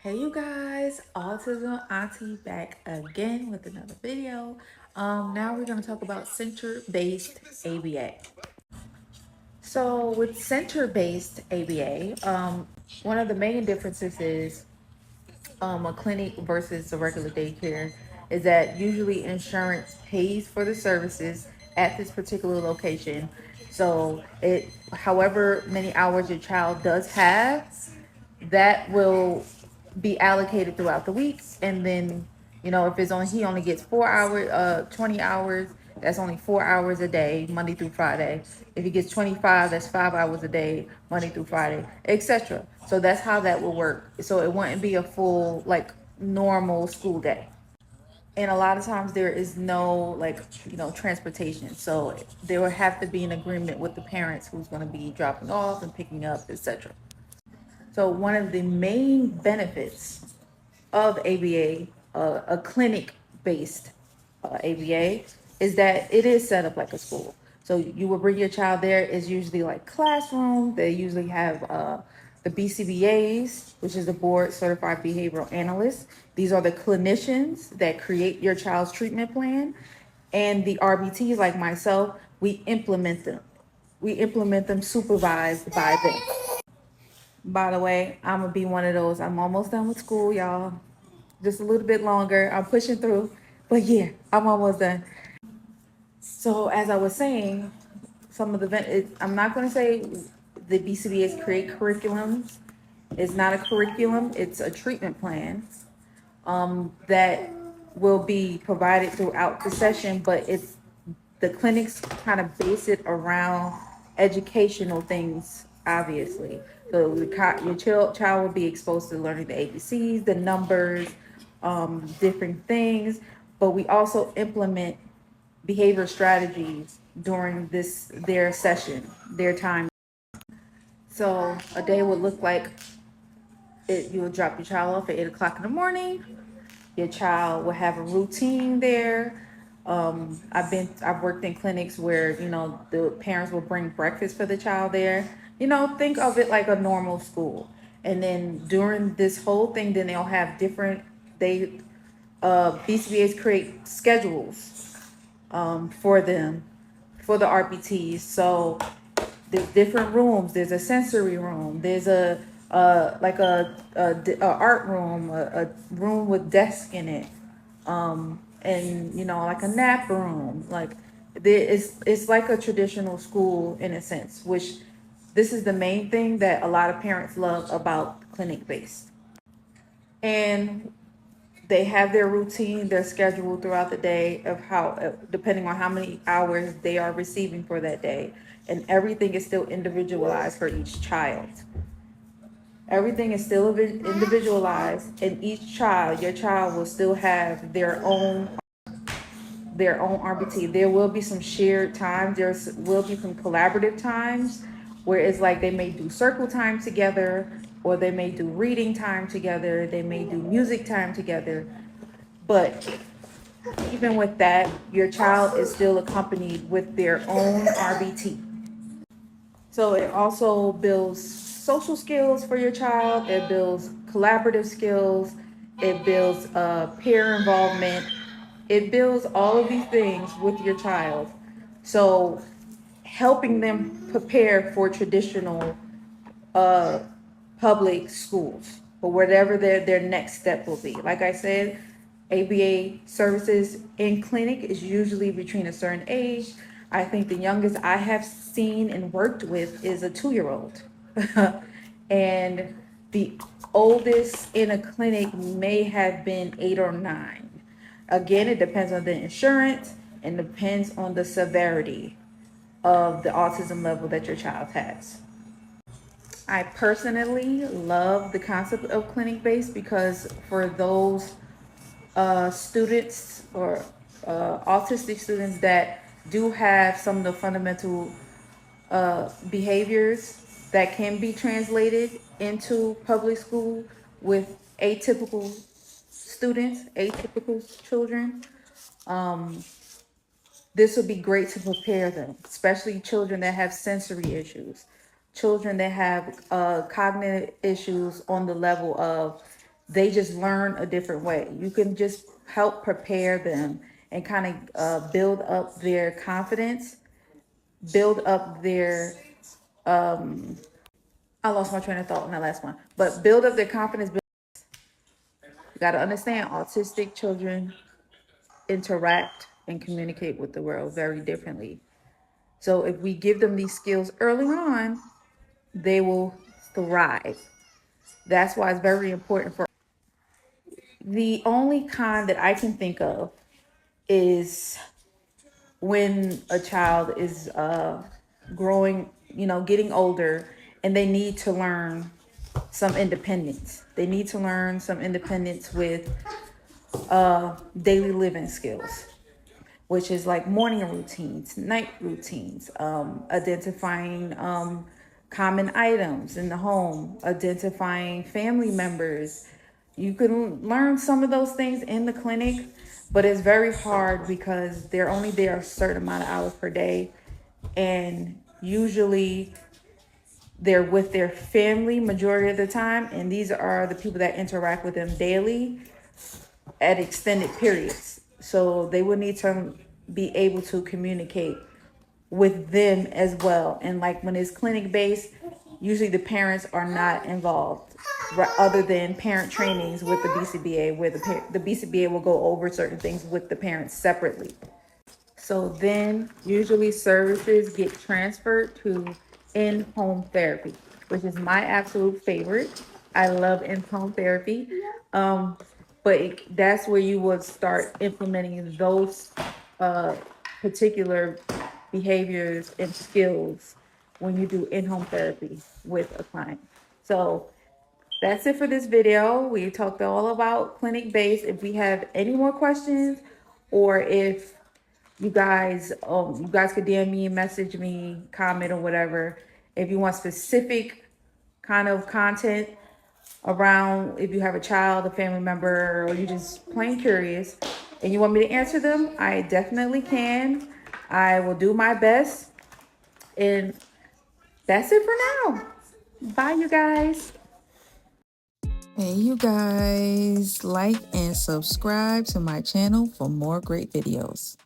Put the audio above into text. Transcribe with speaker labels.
Speaker 1: Hey you guys, Autism Auntie back again with another video. Now we're going to talk about center-based ABA. So with center-based ABA, one of the main differences is a clinic versus a regular daycare is that usually insurance pays for the services at this particular location. So however many hours your child does have, that will be allocated throughout the week. And then, if he only gets 4 hours, 20 hours, that's only 4 hours a day, Monday through Friday. If he gets 25, that's 5 hours a day, Monday through Friday, etc. So that's how that will work. So it wouldn't be a full, like, normal school day. And a lot of times there is no, like, transportation. So there will have to be an agreement with the parents who's going to be dropping off and picking up, etc. So one of the main benefits of ABA, a clinic-based ABA, is that it is set up like a school. So you will bring your child there. It's usually like classroom. They usually have the BCBAs, which is the Board Certified Behavioral Analysts. These are the clinicians that create your child's treatment plan. And the RBTs, like myself, we implement them. We implement them supervised by them. By the way, I'm gonna be one of those. I'm almost done with school, y'all. Just a little bit longer. I'm pushing through, but yeah, I'm almost done. So as I was saying, some of I'm not gonna say the BCBAs create curriculums. It's not a curriculum. It's a treatment plan that will be provided throughout the session, but the clinics kind of base it around educational things, obviously. So your child will be exposed to learning the ABCs, the numbers, different things, but we also implement behavior strategies during their session, their time. So a day would look like you would drop your child off at 8 o'clock in the morning. Your child will have a routine there. I've worked in clinics where, the parents will bring breakfast for the child there. Think of it like a normal school. And then during this whole thing, then they'll have BCBAs create schedules for them, for the RPTs. So there's different rooms. There's a sensory room. There's a art room, a room with desk in it, and like a nap room. Like it's like a traditional school in a sense. Which this is the main thing that a lot of parents love about clinic based. And they have their routine, their schedule throughout the day of how, depending on how many hours they are receiving for that day. And everything is still individualized for each child. Everything is still individualized, and your child will still have their own RBT. There will be some shared time. There will be some collaborative times where it's like they may do circle time together, or they may do reading time together. They may do music time together. But even with that, your child is still accompanied with their own RBT. So it also builds social skills for your child. It builds collaborative skills. It builds peer involvement. It builds all of these things with your child. So helping them prepare for traditional public schools, or whatever their next step will be. Like I said, ABA services in clinic is usually between a certain age. I think the youngest I have seen and worked with is a 2-year-old. And the oldest in a clinic may have been 8 or 9. Again, it depends on the insurance and depends on the severity of the autism level that your child has. I personally love the concept of clinic-based because for those students or autistic students that do have some of the fundamental behaviors that can be translated into public school with atypical students, atypical children, this would be great to prepare them, especially children that have sensory issues, children that have cognitive issues on the level of They just learn a different way. You can just help prepare them and kind of build up their confidence, build up their I lost my train of thought in that last one, but build up their confidence. You got to understand, autistic children interact and communicate with the world very differently. So if we give them these skills early on, they will thrive. That's why it's very important for the only kind that I can think of is when a child is growing, getting older, and they need to learn some independence. They need to learn some independence with daily living skills, which is like morning routines, night routines, identifying common items in the home, identifying family members. You can learn some of those things in the clinic, but it's very hard because they're only there a certain amount of hours per day. And usually they're with their family majority of the time. And these are the people that interact with them daily at extended periods. So they would need to be able to communicate with them as well. And like when it's clinic based, usually the parents are not involved, other than parent trainings with the BCBA, where the BCBA will go over certain things with the parents separately. So then usually services get transferred to in-home therapy, which is my absolute favorite. I love in-home therapy. But that's where you would start implementing those particular behaviors and skills when you do in-home therapy with a client. So that's it for this video. We talked all about clinic-based. If we have any more questions, or if you guys could DM me, message me, comment, or whatever. If you want specific kind of content around, if you have a child, a family member, or you just plain curious and you want me to answer them, I definitely can. I will do my best. And that's it for now. Bye, you guys. Hey, you guys, like and subscribe to my channel for more great videos.